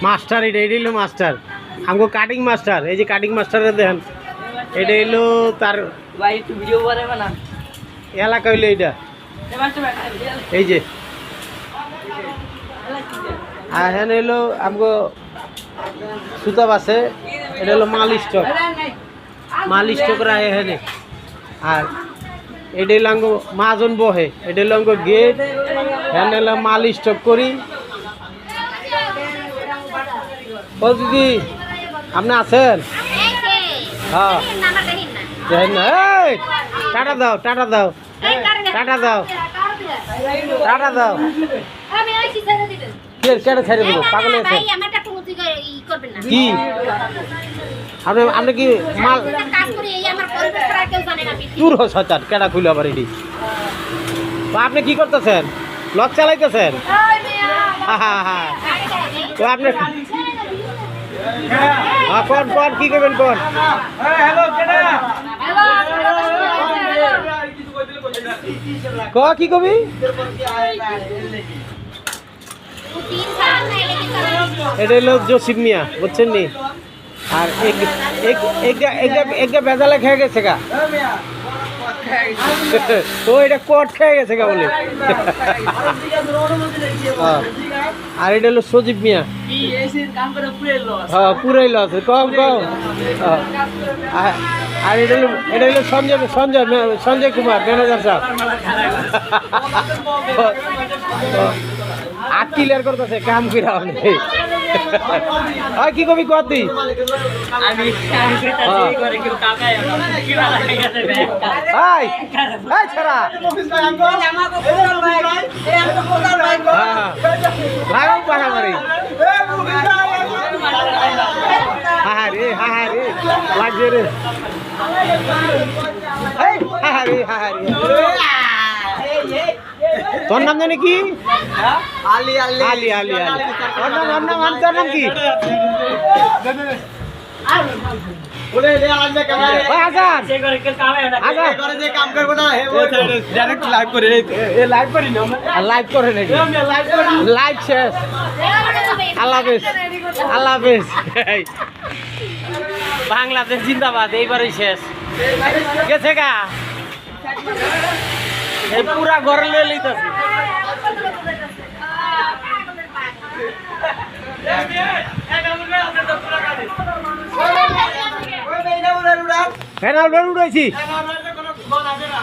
master এটা হলো master আমগো কাটিং মাস্টার এই যে কাটিং মাস্টারে দেখেন এটা হলো তার ভাই একটু ভিডিও বানাবে না এলাকা হইলো এইটা এই যে আর এখানে হলো আমগো সুতাব আছে এটা হলো মাল স্টকরা এখানে আর এটা হলো আমগো মাজন বহে এটা হলো আমগো গেট এখানে হলো মাল স্টক করি ও দিদি আপনি আছেন হ্যাঁ দেখেন না এই টাটা দাও টাটা দাও টাটা দাও টাটা দাও কেটে ছেড়ে দেবো পাগল আছে কি আপনি কি মাল দূর হয় শয়তান কেডা খুলে আবার এটি তো আপনি কি করতেছেন লক চালাইতেছেন হ্যাঁ হ্যাঁ তো আপনি কোন কোন কি করবেন কোন ক কি কবি এটা হলো জসিম মিয়া বুঝছেন নি আর একটা বেজালে খেয়ে গেছে গা তো এটা কট খেয়ে গেছে গা বলে আর এটা হলো সজীব মিয়া হ্যাঁ পুরাই লস কম কম আর এটা হলো সঞ্জয় কুমার ম্যানেজার সাহেব আর ক্লিয়ার করতেছে কাম কইরা আর কি কবি কতি ছাড়া পাহাড়ি হাহারি লাগছে রে হাহারি তোর নাম জানি কি আলি আলি আলি আলি আলি তোর নাম কি লাইভ করে লাইভ শেষ আল্লাহ হাফেজ আল্লাহ হাফেজ বাংলাদেশ জিন্দাবাদ এইবারই শেষ গেছে গা এই পুরা ঘর লিয়ে লইতেছি উড়াইছি